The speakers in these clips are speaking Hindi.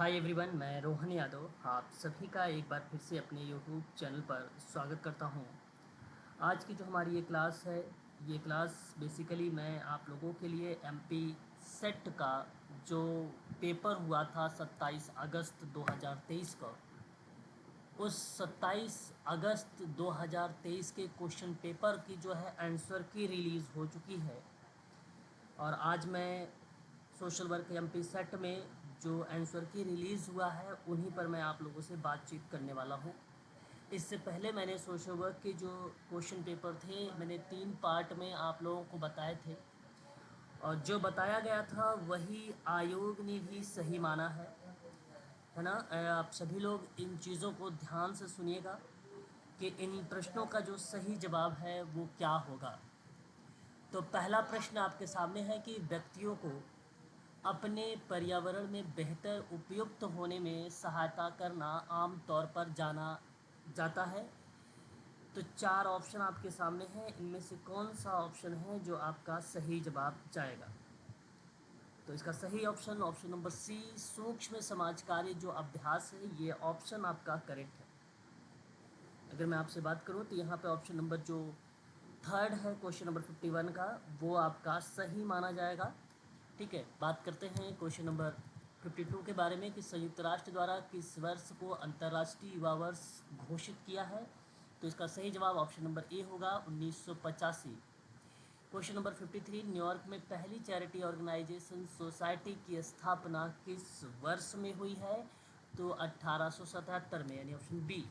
हाय एवरीवन, मैं रोहन यादव आप सभी का एक बार फिर से अपने यूट्यूब चैनल पर स्वागत करता हूं। आज की जो हमारी ये क्लास है, ये क्लास बेसिकली मैं आप लोगों के लिए एमपी सेट का जो पेपर हुआ था 27 अगस्त 2023 को, उस 27 अगस्त 2023 के क्वेश्चन पेपर की जो है आंसर की रिलीज़ हो चुकी है। और आज मैं सोशल वर्क एमपी सेट में जो आंसर की रिलीज़ हुआ है उन्हीं पर मैं आप लोगों से बातचीत करने वाला हूँ। इससे पहले मैंने सोशल वर्क के जो क्वेश्चन पेपर थे मैंने 3 पार्ट में आप लोगों को बताए थे, और जो बताया गया था वही आयोग ने भी सही माना है ना। आप सभी लोग इन चीज़ों को ध्यान से सुनिएगा कि इन प्रश्नों का जो सही जवाब है वो क्या होगा। तो पहला प्रश्न आपके सामने है कि व्यक्तियों को अपने पर्यावरण में बेहतर उपयुक्त होने में सहायता करना आम तौर पर जाना जाता है। तो 4 ऑप्शन आपके सामने हैं, इनमें से कौन सा ऑप्शन है जो आपका सही जवाब जाएगा। तो इसका सही ऑप्शन ऑप्शन नंबर सी, सूक्ष्म समाज कार्य जो अभ्यास है, ये ऑप्शन आपका करेक्ट है। अगर मैं आपसे बात करूं तो यहाँ पे ऑप्शन नंबर जो थर्ड है क्वेश्चन नंबर 51 का, वो आपका सही माना जाएगा। ठीक है, बात करते हैं क्वेश्चन नंबर 52 के बारे में कि संयुक्त राष्ट्र द्वारा किस वर्ष को अंतर्राष्ट्रीय युवा वर्ष घोषित किया है। तो इसका सही जवाब ऑप्शन नंबर ए होगा 1985। क्वेश्चन नंबर 53, न्यूयॉर्क में पहली चैरिटी ऑर्गेनाइजेशन सोसाइटी की स्थापना किस वर्ष में हुई है। तो 1877 में, यानी ऑप्शन बी।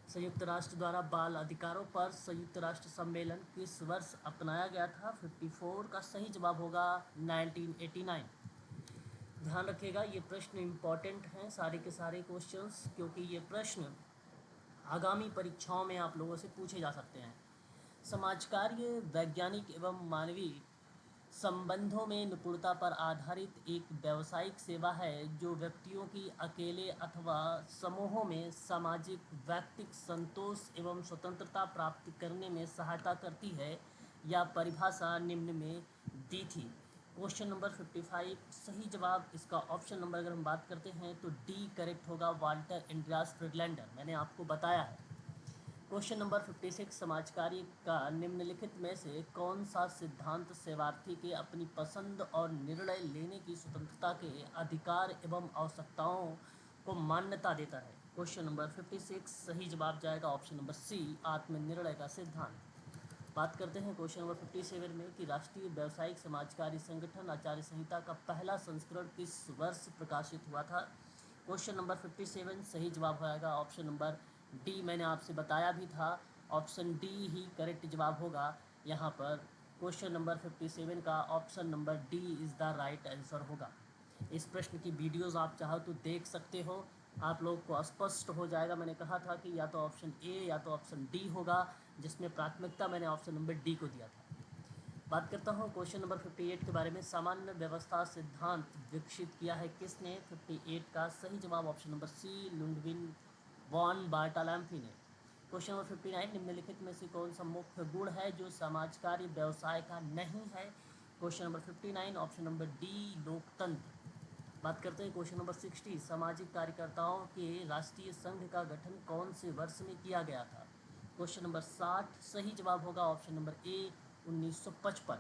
संयुक्त राष्ट्र द्वारा बाल अधिकारों पर संयुक्त राष्ट्र सम्मेलन किस वर्ष अपनाया गया था। 54 का सही जवाब होगा 1989। ध्यान रखिएगा, ये प्रश्न इम्पॉर्टेंट हैं सारे के सारे क्वेश्चंस, क्योंकि ये प्रश्न आगामी परीक्षाओं में आप लोगों से पूछे जा सकते हैं। समाज कार्य वैज्ञानिक एवं मानवीय संबंधों में निपुणता पर आधारित एक व्यावसायिक सेवा है जो व्यक्तियों की अकेले अथवा समूहों में सामाजिक व्यक्तिक संतोष एवं स्वतंत्रता प्राप्त करने में सहायता करती है। या परिभाषा निम्न में दी थी। क्वेश्चन नंबर 55 सही जवाब इसका ऑप्शन नंबर अगर हम बात करते हैं तो डी करेक्ट होगा, वाल्टर एंड्रियास फ्रीडलैंडर। मैंने आपको बताया है। क्वेश्चन नंबर 56, समाज कार्य का निम्नलिखित में से कौन सा सिद्धांत सेवार्थी के अपनी पसंद और निर्णय लेने की स्वतंत्रता के अधिकार एवं आवश्यकताओं को मान्यता देता है। क्वेश्चन नंबर 56 सही जवाब जाएगा ऑप्शन नंबर सी, आत्मनिर्णय का सिद्धांत। बात करते हैं क्वेश्चन नंबर 57 में कि राष्ट्रीय व्यावसायिक समाजकारी संगठन आचार्य संहिता का पहला संस्करण किस वर्ष प्रकाशित हुआ था। क्वेश्चन नंबर 57 सही जवाब आएगा ऑप्शन नंबर डी। मैंने आपसे बताया भी था, ऑप्शन डी ही करेक्ट जवाब होगा यहाँ पर। क्वेश्चन नंबर 57 का option number D is the right answer होगा। इस प्रश्न की वीडियोस आप चाहो तो देख सकते हो, आप लोग को स्पष्ट हो जाएगा। मैंने कहा था कि या तो ऑप्शन ए या तो ऑप्शन डी होगा, जिसमें प्राथमिकता मैंने ऑप्शन नंबर डी को दिया था। बात करता हूँ क्वेश्चन नंबर 58 के बारे में, सामान्य व्यवस्था सिद्धांत विकसित किया है किसने। 58 का सही जवाब option number C, Ludwig von Bertalanffy ने। क्वेश्चन नंबर 59, निम्नलिखित में से कौन सा मुख्य गुण है जो समाज कार्य व्यवसाय का नहीं है। Question number 59 option number D, लोकतंत्र। बात करते हैं क्वेश्चन नंबर 60, सामाजिक कार्यकर्ताओं के राष्ट्रीय संघ का गठन कौन से वर्ष में किया गया था। क्वेश्चन नंबर 60 सही जवाब होगा ऑप्शन नंबर ए, 1955।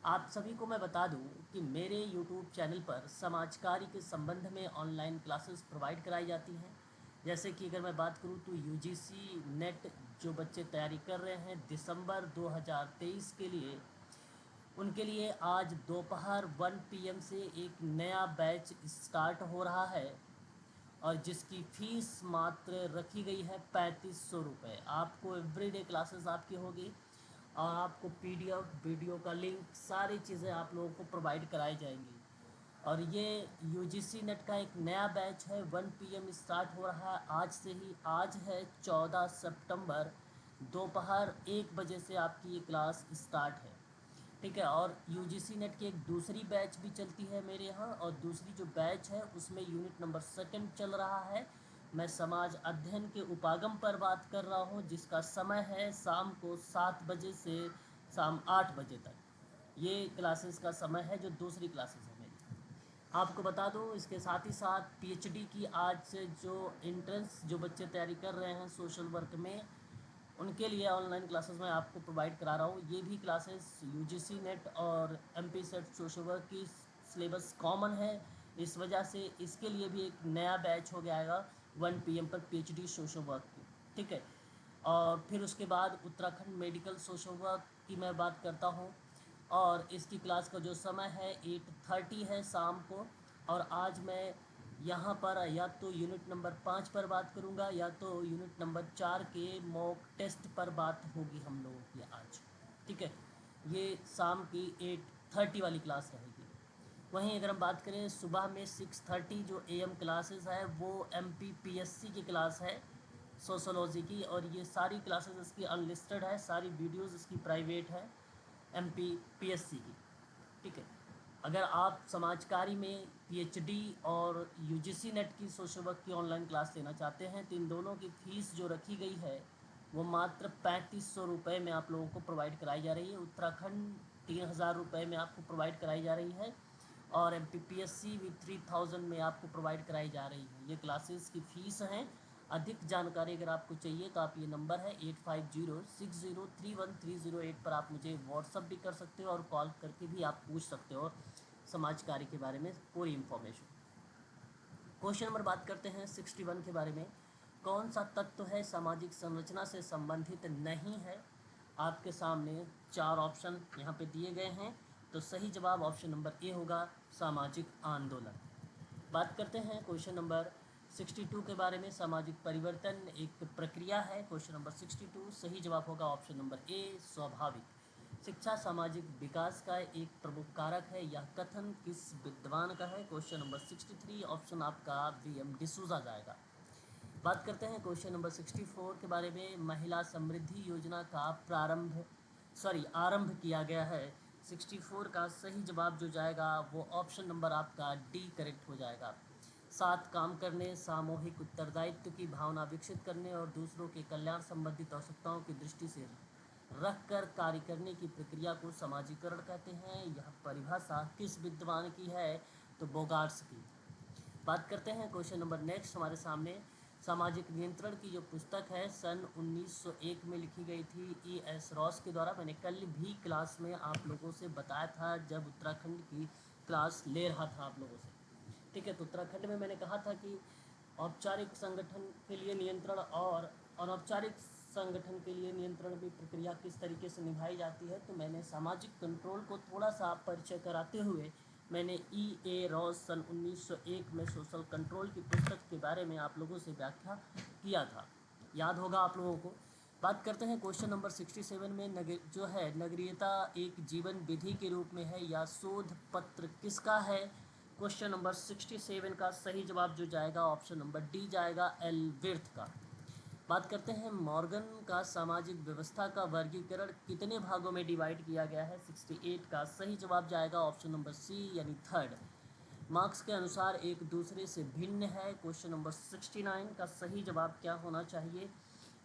आप सभी को मैं बता दूं कि मेरे YouTube चैनल पर समाज कार्य के संबंध में ऑनलाइन क्लासेस प्रोवाइड कराई जाती हैं। जैसे कि अगर मैं बात करूं तो यूजीसी नेट जो बच्चे तैयारी कर रहे हैं दिसंबर 2023 के लिए, उनके लिए आज दोपहर 1 PM से एक नया बैच स्टार्ट हो रहा है, और जिसकी फ़ीस मात्र रखी गई है 3500 रुपये। आपको एवरीडे क्लासेस आपकी होगी, और आपको PDF वीडियो का लिंक सारी चीज़ें आप लोगों को प्रोवाइड कराई जाएंगी। और ये UGC नेट का एक नया बैच है, 1 PM स्टार्ट हो रहा है आज से ही। आज है 14 सितंबर, दोपहर 1 बजे से आपकी ये क्लास स्टार्ट है। ठीक है, और UGC नेट की एक दूसरी बैच भी चलती है मेरे यहाँ, और दूसरी जो बैच है उसमें यूनिट नंबर 2 चल रहा है। मैं समाज अध्ययन के उपागम पर बात कर रहा हूँ, जिसका समय है शाम को 7 बजे से शाम 8 बजे तक। ये क्लासेस का समय है जो दूसरी क्लासेस है मेरी। आपको बता दूं इसके साथ ही साथ पीएचडी की आज से जो एंट्रेंस जो बच्चे तैयारी कर रहे हैं सोशल वर्क में, उनके लिए ऑनलाइन क्लासेस मैं आपको प्रोवाइड करा रहा हूँ। ये भी क्लासेस यूजीसी नेट और एमपी सेट सोशल वर्क की सिलेबस कॉमन है, इस वजह से इसके लिए भी एक नया बैच हो गया है 1 PM पर पीएचडी सोशल वर्क की। ठीक है, और फिर उसके बाद उत्तराखंड मेडिकल सोशल वर्क की मैं बात करता हूँ, और इसकी क्लास का जो समय है 8:30 है शाम को। और आज मैं यहाँ पर या तो यूनिट नंबर 5 पर बात करूँगा या तो यूनिट नंबर 4 के मॉक टेस्ट पर बात होगी हम लोगों की आज। ठीक है, ये शाम की 8:30 वाली क्लास रहेगी। वहीं अगर हम बात करें सुबह में 6:30 जो AM क्लासेस है वो MPPSC की क्लास है सोशोलॉजी की, और ये सारी क्लासेस इसकी अनलिस्टेड है, सारी वीडियोस इसकी प्राइवेट है MPPSC की। ठीक है, अगर आप समाजकारी में पीएचडी और यूजीसी नेट की सोशल वर्क की ऑनलाइन क्लास लेना चाहते हैं तो इन दोनों की फ़ीस जो रखी गई है वो मात्र 3500 रुपये में आप लोगों को प्रोवाइड कराई जा रही है। उत्तराखंड 3000 रुपये में आपको प्रोवाइड कराई जा रही है, और MPPSC भी 3000 में आपको प्रोवाइड कराई जा रही है। ये क्लासेस की फ़ीस हैं। अधिक जानकारी अगर आपको चाहिए तो आप ये नंबर है 8506031308 पर आप मुझे व्हाट्सअप भी कर सकते हो और कॉल करके भी आप पूछ सकते हो समाज कार्य के बारे में पूरी इन्फॉर्मेशन। क्वेश्चन नंबर बात करते हैं 61 के बारे में। कौन सा तत्व है सामाजिक संरचना से संबंधित नहीं है? आपके सामने 4 ऑप्शन यहाँ पे दिए गए हैं, तो सही जवाब ऑप्शन नंबर ए होगा, सामाजिक आंदोलन। बात करते हैं क्वेश्चन नंबर 62 के बारे में। सामाजिक परिवर्तन एक प्रक्रिया है। क्वेश्चन नंबर 62 सही जवाब होगा ऑप्शन नंबर ए, स्वाभाविक। शिक्षा सामाजिक विकास का एक प्रमुख कारक है, यह कथन किस विद्वान का है? क्वेश्चन नंबर 63 ऑप्शन आपका VM डिसूजा जाएगा। बात करते हैं क्वेश्चन नंबर 64 के बारे में। महिला समृद्धि योजना का आरंभ किया गया है। 64 का सही जवाब जो जाएगा वो ऑप्शन नंबर आपका डी करेक्ट हो जाएगा। साथ काम करने, सामूहिक उत्तरदायित्व की भावना विकसित करने और दूसरों के कल्याण संबंधित आवश्यकताओं की दृष्टि से रखकर कार्य करने की प्रक्रिया को समाजीकरण कहते हैं। यह परिभाषा किस विद्वान की है? तो बोगार्ट्स की। बात करते हैं क्वेश्चन नंबर नेक्स्ट हमारे सामने। सामाजिक नियंत्रण की जो पुस्तक है सन 1901 में लिखी गई थी ES रॉस के द्वारा। मैंने कल भी क्लास में आप लोगों से बताया था जब उत्तराखंड की क्लास ले रहा था आप लोगों से। ठीक है, तो उत्तराखंड में मैंने कहा था कि औपचारिक संगठन के लिए नियंत्रण और अनौपचारिक संगठन के लिए नियंत्रण की प्रक्रिया किस तरीके से निभाई जाती है, तो मैंने सामाजिक कंट्रोल को थोड़ा सा परिचय कराते हुए मैंने EA रॉस सन 1901 में सोशल कंट्रोल की पुस्तक के बारे में आप लोगों से व्याख्या किया था, याद होगा आप लोगों को। बात करते हैं क्वेश्चन नंबर 67 में। जो है नगरीयता एक जीवन विधि के रूप में है, या शोध पत्र किसका है? क्वेश्चन नंबर 67 का सही जवाब जो जाएगा ऑप्शन नंबर डी जाएगा, एल्विर्थ का। बात करते हैं मॉर्गन का सामाजिक व्यवस्था का वर्गीकरण कितने भागों में डिवाइड किया गया है? 68 का सही जवाब जाएगा ऑप्शन नंबर सी यानी थर्ड। मार्क्स के अनुसार एक दूसरे से भिन्न है। क्वेश्चन नंबर 69 का सही जवाब क्या होना चाहिए?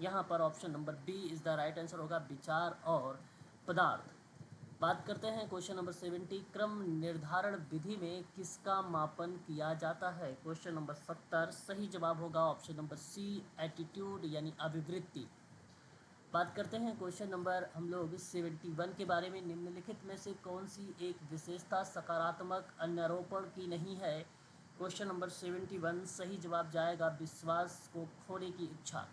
यहाँ पर option number B is the right answer होगा, विचार और पदार्थ। बात करते हैं क्वेश्चन नंबर 70। क्रम निर्धारण विधि में किसका मापन किया जाता है? क्वेश्चन नंबर 70 सही जवाब होगा ऑप्शन नंबर सी, एटीट्यूड यानी अभिवृत्ति। बात करते हैं क्वेश्चन नंबर हम लोग 71 के बारे में। निम्नलिखित में से कौन सी एक विशेषता सकारात्मक अन्यारोपण की नहीं है? क्वेश्चन नंबर 71 सही जवाब जाएगा, विश्वास को खोने की इच्छा।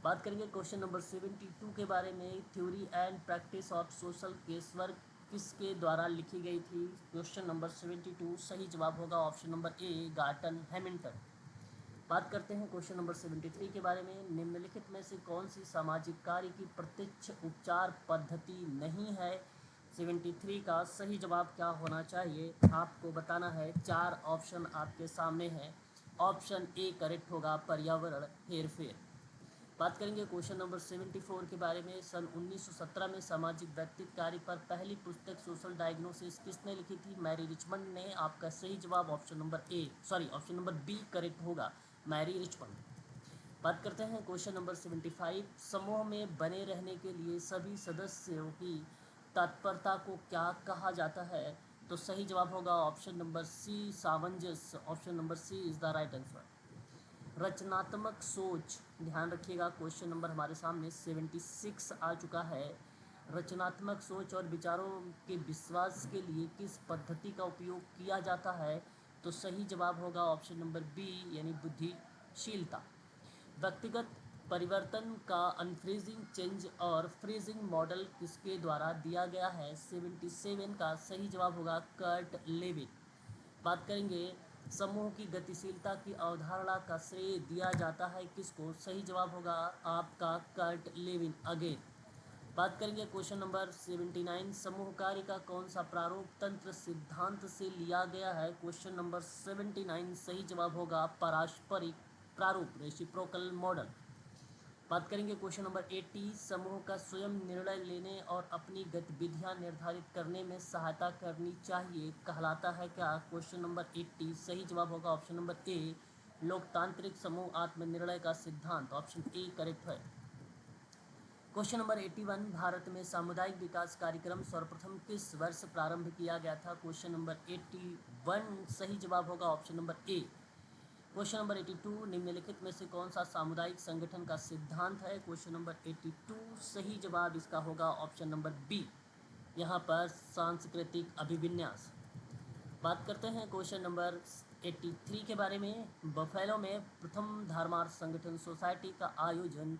बात करेंगे क्वेश्चन नंबर 72 के बारे में। Theory and practice of social case work किसके द्वारा लिखी गई थी? क्वेश्चन नंबर 72 सही जवाब होगा ऑप्शन नंबर ए, गार्टन हैमिल्टन। बात करते हैं क्वेश्चन नंबर 73 के बारे में। निम्नलिखित में से कौन सी सामाजिक कार्य की प्रत्यक्ष उपचार पद्धति नहीं है? 73 का सही जवाब क्या होना चाहिए आपको बताना है। 4 ऑप्शन आपके सामने हैं। ऑप्शन ए करेक्ट होगा, पर्यावरण हेरफेर। बात करेंगे क्वेश्चन नंबर 74 के बारे में। सन 1917 में सामाजिक व्यक्तित्व कार्य पर पहली पुस्तक सोशल डायग्नोसिस किसने लिखी थी? मैरी रिचमंड ने। आपका सही जवाब ऑप्शन नंबर बी करेक्ट होगा, मैरी रिचमंड। बात करते हैं क्वेश्चन नंबर 75। समूह में बने रहने के लिए सभी सदस्यों की तत्परता को क्या कहा जाता है? तो सही जवाब होगा ऑप्शन नंबर सी, सामंजस्य। Option number C is the right answer. रचनात्मक सोच, ध्यान रखिएगा क्वेश्चन नंबर हमारे सामने 76 आ चुका है। रचनात्मक सोच और विचारों के विश्वास के लिए किस पद्धति का उपयोग किया जाता है? तो सही जवाब होगा ऑप्शन नंबर बी, यानी बुद्धिशीलता। व्यक्तिगत परिवर्तन का अनफ्रीजिंग, चेंज और फ्रीजिंग मॉडल किसके द्वारा दिया गया है? 77 का सही जवाब होगा कर्ट लेविन। बात करेंगे समूह की गतिशीलता की अवधारणा का श्रेय दिया जाता है किसको? सही जवाब होगा आपका कर्ट लेविन अगेन। बात करेंगे क्वेश्चन नंबर 79, समूह कार्य का कौन सा प्रारूप तंत्र सिद्धांत से लिया गया है? क्वेश्चन नंबर 79 सही जवाब होगा पारस्परिक प्रारूप, रेसिप्रोकल मॉडल। बात करेंगे क्वेश्चन नंबर 80, समूह का स्वयं निर्णय लेने और अपनी गतिविधियां निर्धारित करने में सहायता करनी चाहिए कहलाता है क्या? क्वेश्चन नंबर 80 सही जवाब होगा ऑप्शन नंबर ए, लोकतांत्रिक समूह आत्मनिर्णय का सिद्धांत। ऑप्शन ए करेक्ट है। क्वेश्चन नंबर 81, भारत में सामुदायिक विकास कार्यक्रम सर्वप्रथम किस वर्ष प्रारंभ किया गया था? क्वेश्चन नंबर 81 सही जवाब होगा ऑप्शन नंबर ए। क्वेश्चन नंबर 82, निम्नलिखित में से कौन सा सामुदायिक संगठन का सिद्धांत है? क्वेश्चन नंबर 82 सही जवाब इसका होगा ऑप्शन नंबर बी, यहाँ पर सांस्कृतिक अभिविन्यास। बात करते हैं क्वेश्चन नंबर 83 के बारे में। बफेलो में प्रथम धर्मार्थ संगठन सोसाइटी का आयोजन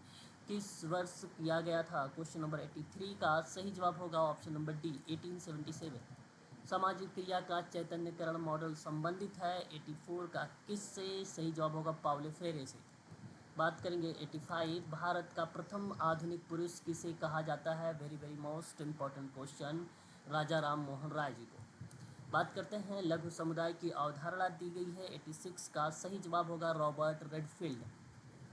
किस वर्ष किया गया था? क्वेश्चन नंबर 83 का सही जवाब होगा ऑप्शन नंबर डी, 1877। सामाजिक क्रिया का चैतन्यकरण मॉडल संबंधित है 84 का किससे? सही जवाब होगा पाउलो फ्रेरे से। बात करेंगे 85, भारत का प्रथम आधुनिक पुरुष किसे कहा जाता है? Very very most important question, Raja Ram Mohan Roy ji को। बात करते हैं लघु समुदाय की अवधारणा दी गई है 86 का सही जवाब होगा रॉबर्ट रेडफील्ड।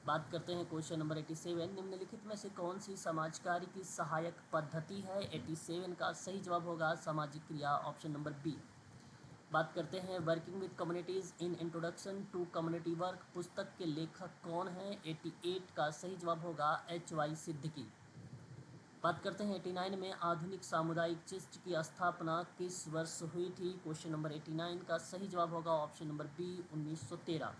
बात करते हैं क्वेश्चन नंबर 87, निम्नलिखित में से कौन सी समाज कार्य की सहायक पद्धति है? 87 का सही जवाब होगा सामाजिक क्रिया। Option number B. बात करते हैं working with communities in introduction to community work, पुस्तक के लेखक कौन हैं? 88 का सही जवाब होगा HY सिद्दीकी। बात करते हैं 89 में आधुनिक सामुदायिक चर्च की स्थापना किस वर्ष हुई थी? क्वेश्चन नंबर 89 का सही जवाब होगा ऑप्शन नंबर बी, 1913।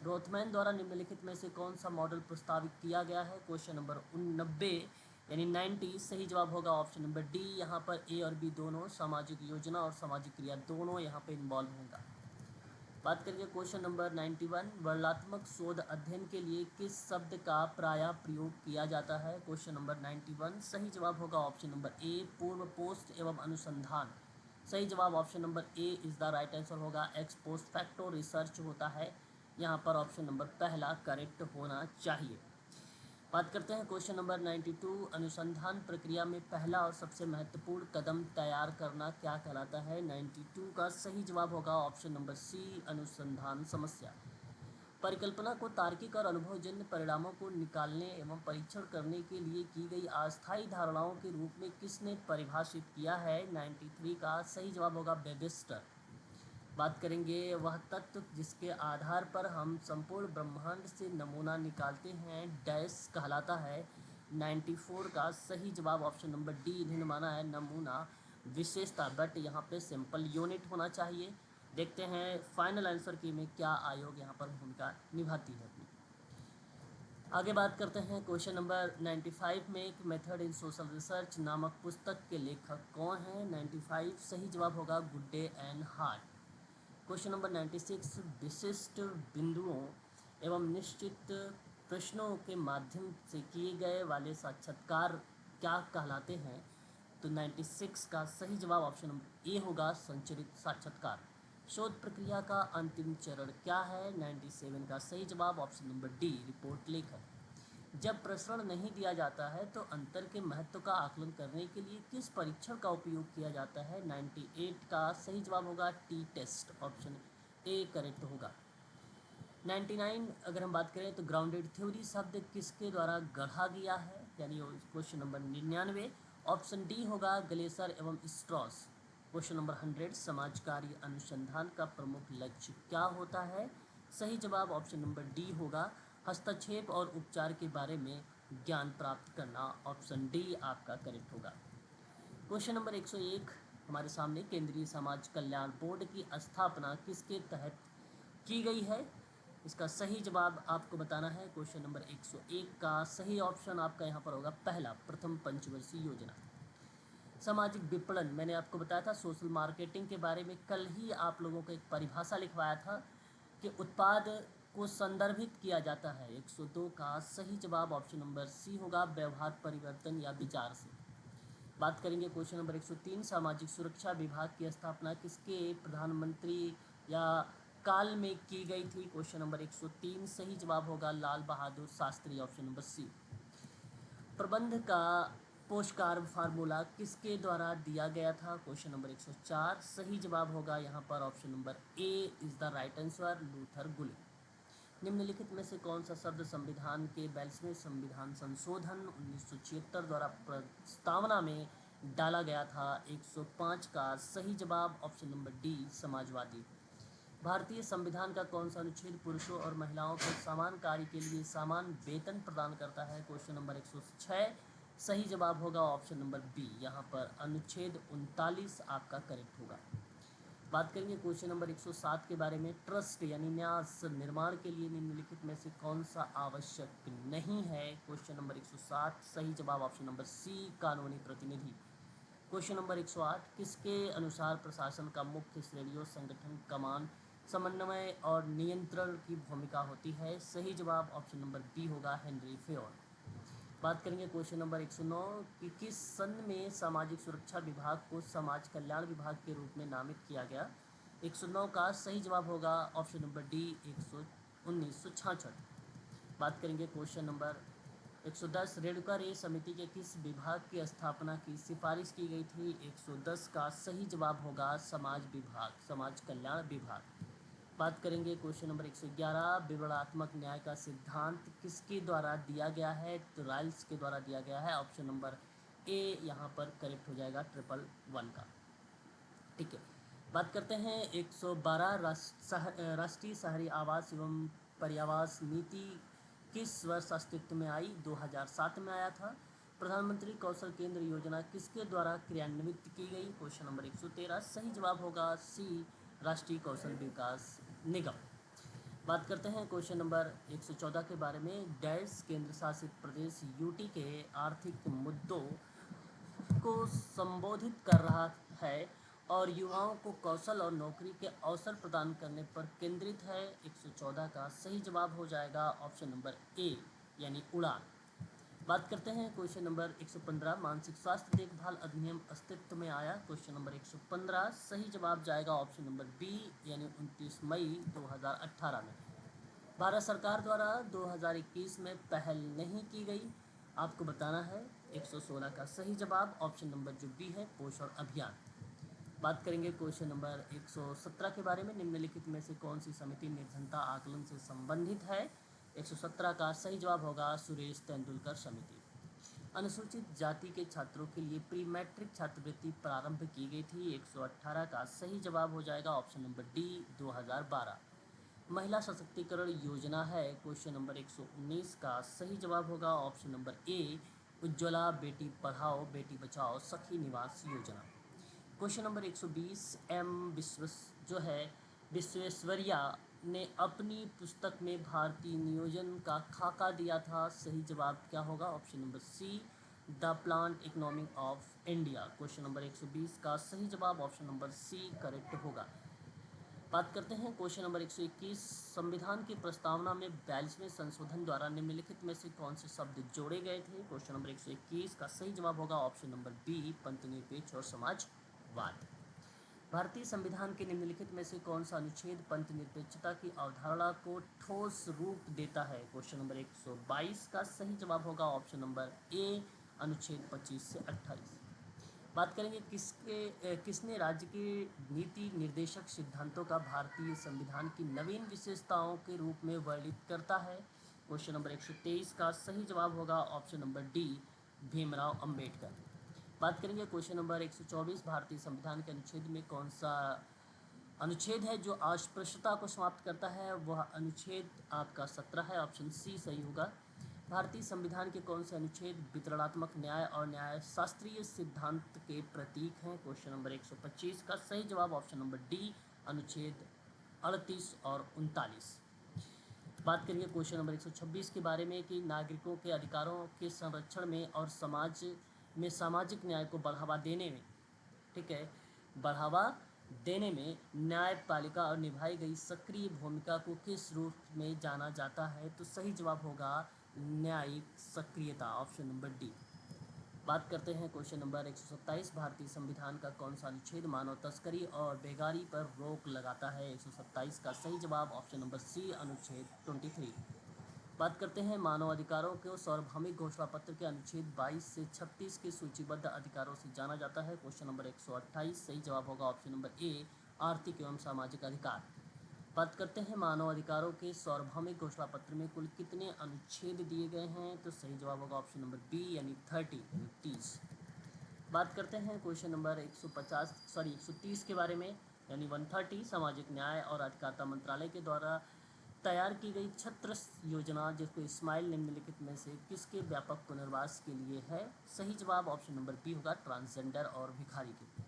रोथमैन द्वारा निम्नलिखित में से कौन सा मॉडल प्रस्तावित किया गया है? क्वेश्चन नंबर 90 यानी 90 सही जवाब होगा ऑप्शन नंबर डी, यहाँ पर ए और बी दोनों, सामाजिक योजना और सामाजिक क्रिया दोनों यहाँ पे इन्वॉल्व होगा। बात करेंगे क्वेश्चन नंबर 91, वर्णनात्मक शोध अध्ययन के लिए किस शब्द का प्रायः प्रयोग किया जाता है? क्वेश्चन नंबर 91 सही जवाब होगा ऑप्शन नंबर ए, पूर्व, पोस्ट एवं अनुसंधान। सही जवाब option number A is the right answer होगा। एक्स पोस्ट फैक्टो रिसर्च होता है, यहाँ पर ऑप्शन नंबर पहला करेक्ट होना चाहिए। बात करते हैं क्वेश्चन नंबर 92, अनुसंधान प्रक्रिया में पहला और सबसे महत्वपूर्ण कदम तैयार करना क्या कहलाता है? 92 का सही जवाब होगा ऑप्शन नंबर सी, अनुसंधान समस्या। परिकल्पना को तार्किक और अनुभवजन्य परिणामों को निकालने एवं परीक्षण करने के लिए की गई अस्थायी धारणाओं के रूप में किसने परिभाषित किया है? 93 का सही जवाब होगा वेबस्टर। बात करेंगे वह तत्व जिसके आधार पर हम संपूर्ण ब्रह्मांड से नमूना निकालते हैं डैश कहलाता है। 94 का सही जवाब ऑप्शन नंबर डी, इन्हें माना है नमूना विशेषता, बट यहाँ पे सिंपल यूनिट होना चाहिए। देखते हैं फाइनल आंसर की में क्या आयोग यहाँ पर भूमिका निभाती है अपनी। आगे बात करते हैं क्वेश्चन नंबर 95 में, एक मेथड इन सोशल रिसर्च नामक पुस्तक के लेखक कौन हैं? 95 सही जवाब होगा गुड्डे एंड हार्ट। क्वेश्चन नंबर 96, विशिष्ट बिंदुओं एवं निश्चित प्रश्नों के माध्यम से किए गए वाले साक्षात्कार क्या कहलाते हैं? तो 96 का सही जवाब ऑप्शन नंबर ए होगा संचरित साक्षात्कार। शोध प्रक्रिया का अंतिम चरण क्या है? 97 का सही जवाब ऑप्शन नंबर डी, रिपोर्ट लेखन। जब प्रसरण नहीं दिया जाता है तो अंतर के महत्व का आकलन करने के लिए किस परीक्षण का उपयोग किया जाता है? 98 का सही जवाब होगा T test. Option A correct होगा। 99 अगर हम बात करें तो ग्राउंडेड थ्योरी शब्द किसके द्वारा गढ़ा गया है? यानी क्वेश्चन नंबर 99 ऑप्शन डी होगा ग्लेसर एवं स्ट्रॉस। क्वेश्चन नंबर 100, समाज कार्य अनुसंधान का प्रमुख लक्ष्य क्या होता है? सही जवाब ऑप्शन नंबर डी होगा हस्तक्षेप और उपचार के बारे में ज्ञान प्राप्त करना। ऑप्शन डी आपका करेक्ट होगा। क्वेश्चन नंबर 101, हमारे सामने केंद्रीय समाज कल्याण बोर्ड की स्थापना किसके तहत की गई है? इसका सही जवाब आपको बताना है। क्वेश्चन नंबर 101 का सही ऑप्शन आपका यहाँ पर होगा पहला, प्रथम पंचवर्षीय योजना। सामाजिक विपणन, मैंने आपको बताया था सोशल मार्केटिंग के बारे में, कल ही आप लोगों को एक परिभाषा लिखवाया था कि उत्पाद को संदर्भित किया जाता है। 102 का सही जवाब ऑप्शन नंबर सी होगा, व्यवहार परिवर्तन या विचार से। बात करेंगे क्वेश्चन नंबर 103, सामाजिक सुरक्षा विभाग की स्थापना किसके प्रधानमंत्री या काल में की गई थी? क्वेश्चन नंबर 103 सही जवाब होगा लाल बहादुर शास्त्री, ऑप्शन नंबर सी। प्रबंध का पोषकार फार्मूला किसके द्वारा दिया गया था? क्वेश्चन नंबर 104 सही जवाब होगा यहाँ पर option number A is the right answer, Luther Gulick. निम्नलिखित में से कौन सा शब्द संविधान के 42वें संविधान संशोधन 1976 द्वारा प्रस्तावना में डाला गया था? 105 का सही जवाब ऑप्शन नंबर डी, समाजवादी। भारतीय संविधान का कौन सा अनुच्छेद पुरुषों और महिलाओं को समान कार्य के लिए समान वेतन प्रदान करता है? क्वेश्चन नंबर 106 सही जवाब होगा ऑप्शन नंबर बी, यहाँ पर अनुच्छेद 39 आपका करेक्ट होगा। बात करेंगे क्वेश्चन नंबर 107 के बारे में, ट्रस्ट यानी न्यास निर्माण के लिए निम्नलिखित में से कौन सा आवश्यक नहीं है? क्वेश्चन नंबर 107 सही जवाब ऑप्शन नंबर सी, कानूनी प्रतिनिधि। क्वेश्चन नंबर 108 किसके अनुसार प्रशासन का मुख्य श्रेणियों संगठन कमान समन्वय और नियंत्रण की भूमिका होती है? सही जवाब ऑप्शन नंबर बी होगा, हेनरी फेयोल। बात करेंगे क्वेश्चन नंबर 109 कि किस सन में सामाजिक सुरक्षा विभाग को समाज कल्याण विभाग के रूप में नामित किया गया? 109 का सही जवाब होगा ऑप्शन नंबर डी, 1966। बात करेंगे क्वेश्चन नंबर 110 रेणुका रे समिति के किस विभाग की स्थापना की सिफारिश की गई थी? 110 का सही जवाब होगा समाज विभाग, समाज कल्याण विभाग। बात करेंगे क्वेश्चन नंबर 111 विवरणात्मक न्याय का सिद्धांत किसके द्वारा दिया गया है? तो राइल्स के द्वारा दिया गया है, ऑप्शन नंबर ए यहाँ पर करेक्ट हो जाएगा 111 का। ठीक है, बात करते हैं 112 राष्ट्रीय शहरी आवास एवं पर्यावास नीति किस वर्ष अस्तित्व में आई? 2007 में आया था। प्रधानमंत्री कौशल केंद्र योजना किसके द्वारा क्रियान्वित की गई? क्वेश्चन नंबर 113 सही जवाब होगा सी, राष्ट्रीय कौशल विकास निगम। बात करते हैं क्वेश्चन नंबर 114 के बारे में, डैश केंद्र शासित प्रदेश यूटी के आर्थिक मुद्दों को संबोधित कर रहा है और युवाओं को कौशल और नौकरी के अवसर प्रदान करने पर केंद्रित है? 114 का सही जवाब हो जाएगा ऑप्शन नंबर ए, यानी उड़ान। बात करते हैं क्वेश्चन नंबर 115 मानसिक स्वास्थ्य देखभाल अधिनियम अस्तित्व में आया? क्वेश्चन नंबर 115 सही जवाब जाएगा ऑप्शन नंबर बी, यानी 29 मई 2018 में। भारत सरकार द्वारा 2021 में पहल नहीं की गई, आपको बताना है। 116 का सही जवाब ऑप्शन नंबर जो बी है, पोषण अभियान। बात करेंगे क्वेश्चन नंबर 117 के बारे में, निम्नलिखित में से कौन सी समिति निर्धनता आकलन से संबंधित है? 117 का सही जवाब होगा सुरेश तेंदुलकर समिति। अनुसूचित जाति के छात्रों के लिए प्री मैट्रिक छात्रवृत्ति प्रारंभ की गई थी? 118 का सही जवाब हो जाएगा ऑप्शन नंबर डी, 2012। महिला सशक्तिकरण योजना है? क्वेश्चन नंबर 119 का सही जवाब होगा ऑप्शन नंबर ए, उज्ज्वला बेटी पढ़ाओ बेटी बचाओ सखी निवास योजना। क्वेश्चन नंबर 120 विश्वेश्वरैया ने अपनी पुस्तक में भारतीय नियोजन का खाका दिया था? सही जवाब क्या होगा? Option number C, the plant economy of India. Question number 120 का सही जवाब ऑप्शन नंबर सी करेक्ट होगा। बात करते हैं क्वेश्चन नंबर 121 संविधान की प्रस्तावना में 42वें संशोधन द्वारा निम्नलिखित में से कौन से शब्द जोड़े गए थे? क्वेश्चन नंबर 121 का सही जवाब होगा ऑप्शन नंबर बी, पंथनिरपेक्ष और समाजवाद। भारतीय संविधान के निम्नलिखित में से कौन सा अनुच्छेद पंथनिरपेक्षता की अवधारणा को ठोस रूप देता है? क्वेश्चन नंबर 122 का सही जवाब होगा ऑप्शन नंबर ए, अनुच्छेद 25 से 28। बात करेंगे किसने राज्य के नीति निर्देशक सिद्धांतों का भारतीय संविधान की नवीन विशेषताओं के रूप में वर्णित करता है? क्वेश्चन नंबर 123 का सही जवाब होगा option number D, Bhimrao Ambedkar. बात करेंगे क्वेश्चन नंबर 124 भारतीय संविधान के अनुच्छेद में कौन सा अनुच्छेद है जो अस्पृश्यता को समाप्त करता है? वह अनुच्छेद आपका 17 है, ऑप्शन सी सही होगा। भारतीय संविधान के कौन से अनुच्छेद वितरणात्मक न्याय और न्याय शास्त्रीय सिद्धांत के प्रतीक हैं? क्वेश्चन नंबर 125 का सही जवाब ऑप्शन नंबर डी, अनुच्छेद 38 और 39। बात करेंगे क्वेश्चन नंबर 126 के बारे में कि नागरिकों के अधिकारों के संरक्षण में और समाज में सामाजिक न्याय को बढ़ावा देने में, ठीक है, बढ़ावा देने में न्यायपालिका और निभाई गई सक्रिय भूमिका को किस रूप में जाना जाता है? तो सही जवाब होगा न्यायिक सक्रियता, ऑप्शन नंबर डी। बात करते हैं क्वेश्चन नंबर 127, भारतीय संविधान का कौन सा अनुच्छेद मानव तस्करी और बेगारी पर रोक लगाता है? 127 का सही जवाब ऑप्शन नंबर सी, अनुच्छेद 23। बात करते हैं मानव अधिकारों को सार्वभौमिक घोषणा पत्र के अनुच्छेद 22 से 36 के सूचीबद्ध अधिकारों से जाना जाता है? क्वेश्चन नंबर 128 सही जवाब होगा ऑप्शन नंबर ए, आर्थिक एवं सामाजिक अधिकार। बात करते हैं मानव अधिकारों के सार्वभौमिक घोषणा पत्र में कुल कितने अनुच्छेद दिए गए हैं? तो सही जवाब होगा ऑप्शन नंबर बी, यानी 30। बात करते हैं क्वेश्चन नंबर 130 के बारे में, यानी 130, सामाजिक न्याय और अधिकारिता मंत्रालय के द्वारा तैयार की गई छत्र योजना जिसको स्माइल निम्नलिखित में से किसके व्यापक पुनर्वास के लिए है? सही जवाब ऑप्शन नंबर बी होगा, ट्रांसजेंडर और भिखारी के।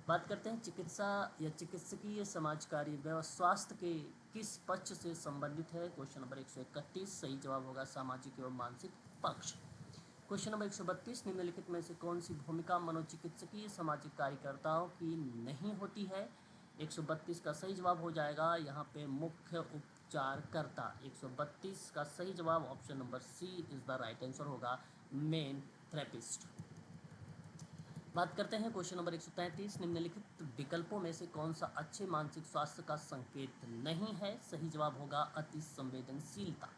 बात करते हैं चिकित्सा या चिकित्सकीय समाज कार्य व स्वास्थ्य के किस पक्ष से संबंधित है? क्वेश्चन नंबर 131 सही जवाब होगा सामाजिक एवं मानसिक पक्ष। क्वेश्चन नंबर 132 निम्नलिखित में से कौन सी भूमिका मनोचिकित्सकीय सामाजिक कार्यकर्ताओं की नहीं होती है? 132 का सही जवाब हो जाएगा यहाँ पे मुख्य उपचारकर्ता। 132 का सही जवाब option number C is the right answer होगा, मेन थेरेपिस्ट। बात करते हैं क्वेश्चन नंबर 133, निम्नलिखित विकल्पों में से कौन सा अच्छे मानसिक स्वास्थ्य का संकेत नहीं है? सही जवाब होगा अति संवेदनशीलता।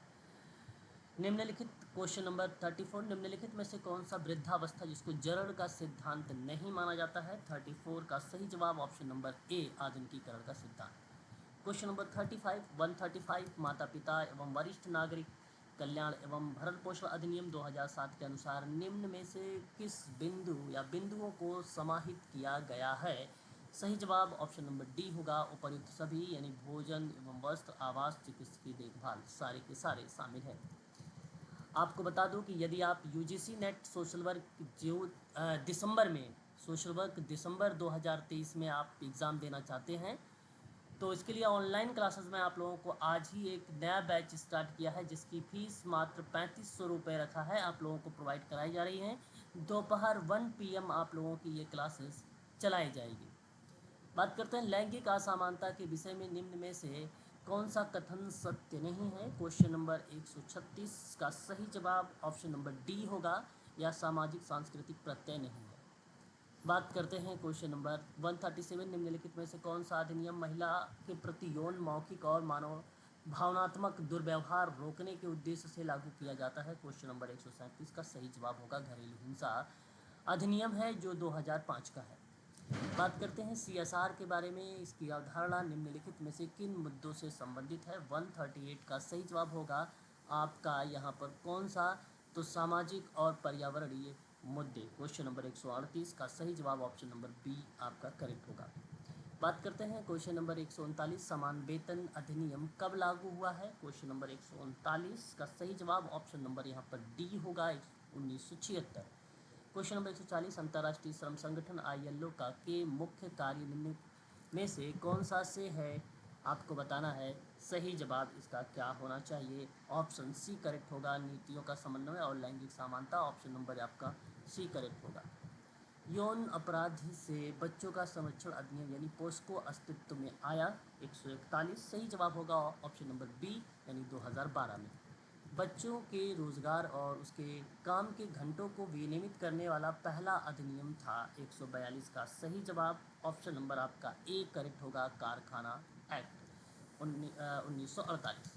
निम्नलिखित क्वेश्चन नंबर 34, निम्नलिखित में से कौन सा वृद्धावस्था जिसको जरण का सिद्धांत नहीं माना जाता है? 34 का सही जवाब ऑप्शन नंबर ए, आधुनिकीकरण का सिद्धांत। क्वेश्चन नंबर 135, माता पिता एवं वरिष्ठ नागरिक कल्याण एवं भरण पोषण अधिनियम 2007 के अनुसार निम्न में से किस बिंदु या बिंदुओं को समाहित किया गया है? सही जवाब ऑप्शन नंबर डी होगा, उपर्युक्त सभी, यानी भोजन एवं वस्त्र, आवास, चिकित्सकीय देखभाल, सारे के सारे शामिल हैं। आपको बता दूं कि यदि आप यूजीसी नेट सोशल वर्क जो दिसंबर 2023 में आप एग्ज़ाम देना चाहते हैं, तो इसके लिए ऑनलाइन क्लासेस में आप लोगों को आज ही एक नया बैच स्टार्ट किया है जिसकी फ़ीस मात्र 3500 रुपये रखा है, आप लोगों को प्रोवाइड कराई जा रही हैं। दोपहर 1 PM आप लोगों की ये क्लासेस चलाई जाएगी। बात करते हैं लैंगिक असमानता के विषय में निम्न में से कौन सा कथन सत्य नहीं है? क्वेश्चन नंबर 136 का सही जवाब ऑप्शन नंबर डी होगा, या सामाजिक सांस्कृतिक प्रत्यय नहीं है। बात करते हैं क्वेश्चन नंबर 137, निम्नलिखित में से कौन सा अधिनियम महिला के प्रति यौन, मौखिक और मानव भावनात्मक दुर्व्यवहार रोकने के उद्देश्य से लागू किया जाता है? क्वेश्चन नंबर 137 का सही जवाब होगा घरेलू हिंसा अधिनियम है जो 2005 का है। बात करते हैं CSR के बारे में, इसकी अवधारणा निम्नलिखित में से किन मुद्दों से संबंधित है? 138 का सही जवाब होगा आपका यहाँ पर कौन सा? तो सामाजिक और पर्यावरणीय मुद्दे। क्वेश्चन नंबर 138 का सही जवाब ऑप्शन नंबर बी आपका करेक्ट होगा। बात करते हैं क्वेश्चन नंबर 139, समान वेतन अधिनियम कब लागू हुआ है? क्वेश्चन नंबर 139 का सही जवाब ऑप्शन नंबर यहाँ पर डी होगा, 1976। क्वेश्चन नंबर 140, अंतर्राष्ट्रीय श्रम संगठन ILO का के मुख्य कार्य निम्न में से कौन सा से है? आपको बताना है सही जवाब इसका क्या होना चाहिए। ऑप्शन सी करेक्ट होगा, नीतियों का समन्वय और लैंगिक समानता, ऑप्शन नंबर आपका सी करेक्ट होगा। यौन अपराध से बच्चों का संरक्षण अधिनियम यानी पोस्को अस्तित्व में आया? 141 सही जवाब होगा ऑप्शन नंबर बी, यानी 2012 में। बच्चों के रोजगार और उसके काम के घंटों को विनियमित करने वाला पहला अधिनियम था? 142 का सही जवाब ऑप्शन नंबर आपका ए करेक्ट होगा, कारखाना एक्ट 1948।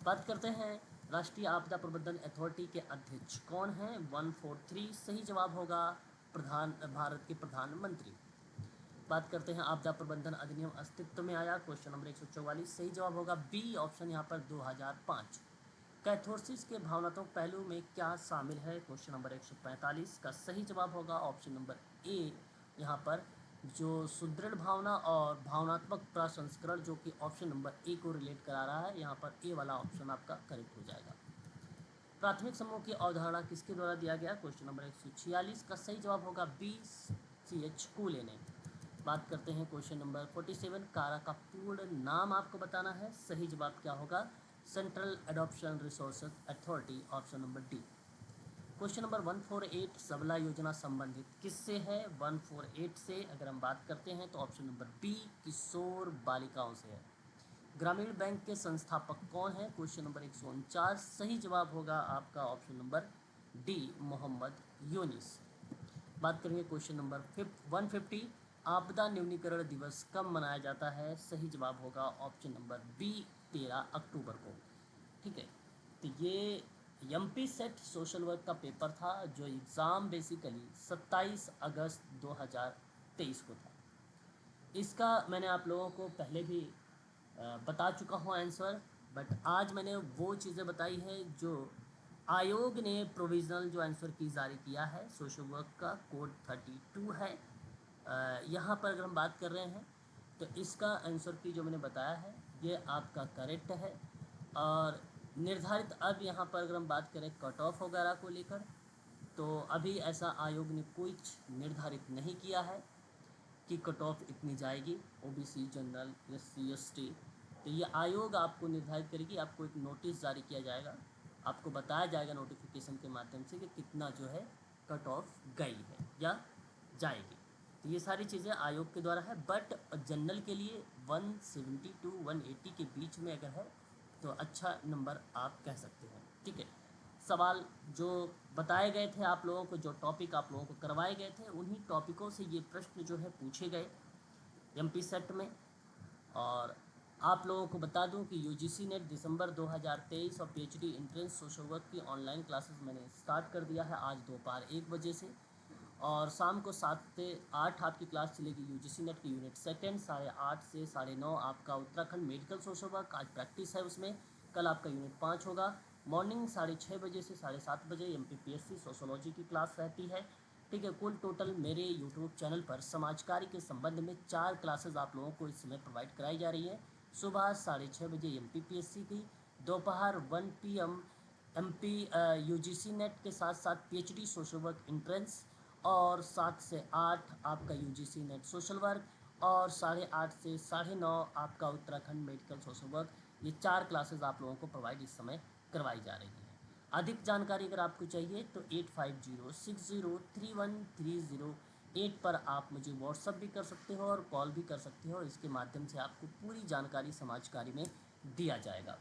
बात करते हैं राष्ट्रीय आपदा प्रबंधन अथॉरिटी के अध्यक्ष कौन हैं? 143 सही जवाब होगा भारत के प्रधानमंत्री। बात करते हैं आपदा प्रबंधन अधिनियम अस्तित्व में आया? क्वेश्चन नंबर 144 सही जवाब होगा बी ऑप्शन यहाँ पर 2005। कैथोसिस के भावनात्मक पहलू में क्या शामिल है? क्वेश्चन नंबर 145 का सही जवाब होगा ऑप्शन नंबर ए, यहाँ पर जो सुदृढ़ भावना और भावनात्मक प्रसंस्करण, जो कि ऑप्शन नंबर ए को रिलेट करा रहा है, यहाँ पर ए वाला ऑप्शन आपका करेक्ट हो जाएगा। प्राथमिक समूह की अवधारणा किसके द्वारा दिया गया? क्वेश्चन नंबर 146 का सही जवाब होगा बी, CH कूले ने। बात करते हैं क्वेश्चन नंबर 47, कारा का पूर्ण नाम आपको बताना है। सही जवाब क्या होगा? Central adoption resources authority, option number D. Question number 148, सबला योजना संबंधित किससे है? 148 से अगर हम बात करते हैं तो ऑप्शन नंबर बी, किशोर बालिकाओं से है। ग्रामीण बैंक के संस्थापक कौन है? क्वेश्चन नंबर 149, सही जवाब होगा आपका option number D, Mohammad Yunus. बात करेंगे क्वेश्चन नंबर 150, आपदा न्यूनीकरण दिवस कब मनाया जाता है? सही जवाब होगा ऑप्शन नंबर बी, 13 अक्टूबर को। ठीक है, तो ये एमपी सेट सोशल वर्क का पेपर था जो एग्ज़ाम बेसिकली 27 अगस्त 2023 को था। इसका मैंने आप लोगों को पहले भी बता चुका हूँ आंसर, बट आज मैंने वो चीज़ें बताई है जो आयोग ने प्रोविज़नल जो आंसर की जारी किया है। सोशल वर्क का कोड 32 है। यहाँ पर अगर हम बात कर रहे हैं तो इसका आंसर की जो मैंने बताया है ये आपका करेक्ट है। और निर्धारित अब यहाँ पर अगर हम बात करें कट ऑफ वगैरह को लेकर, तो अभी ऐसा आयोग ने कुछ निर्धारित नहीं किया है कि कट ऑफ इतनी जाएगी ओबीसी, जनरल, SC ST। तो ये आयोग आपको निर्धारित करेगी, आपको एक नोटिस जारी किया जाएगा, आपको बताया जाएगा नोटिफिकेशन के माध्यम से कि कितना जो है कट ऑफ गई है या जाएगी। तो ये सारी चीज़ें आयोग के द्वारा है, बट जनरल के लिए 170 to 180 के बीच में अगर है तो अच्छा नंबर आप कह सकते हैं। ठीक है, सवाल जो बताए गए थे आप लोगों को, जो टॉपिक आप लोगों को करवाए गए थे, उन्हीं टॉपिकों से ये प्रश्न जो है पूछे गए एमपी सेट में। और आप लोगों को बता दूं कि यूजीसी नेट दिसंबर 2023 और पीएचडी एंट्रेंस सोशल वर्क की ऑनलाइन क्लासेस मैंने स्टार्ट कर दिया है आज दोपहर 1 बजे से, और शाम को 7 से 8 आपकी क्लास चलेगी यूजीसी नेट की यूनिट सेकेंड। 8:30 से 9:30 आपका उत्तराखंड मेडिकल सोशल वर्क, आज प्रैक्टिस है उसमें। कल आपका यूनिट 5 होगा। मॉर्निंग 6:30 बजे से 7:30 बजे एमपीपीएससी सोशोलॉजी की क्लास रहती है। ठीक है, कुल टोटल मेरे यूट्यूब चैनल पर समाजकारी के संबंध में 4 क्लासेस आप लोगों को इस समय प्रोवाइड कराई जा रही है। सुबह 6:30 बजे एमपीपीएससी की, दोपहर 1 PM एमपी यूजीसी नेट के साथ साथ पीएचडी सोशल वर्क एंट्रेंस, और 7 से 8 आपका यूजीसी नेट सोशल वर्क, और 8:30 से 9:30 आपका उत्तराखंड मेडिकल सोशल वर्क। ये 4 क्लासेस आप लोगों को प्रोवाइड इस समय करवाई जा रही हैं। अधिक जानकारी अगर आपको चाहिए तो 8506031308 पर आप मुझे व्हाट्सअप भी कर सकते हो और कॉल भी कर सकते हो, और इसके माध्यम से आपको पूरी जानकारी समाजकारी में दिया जाएगा।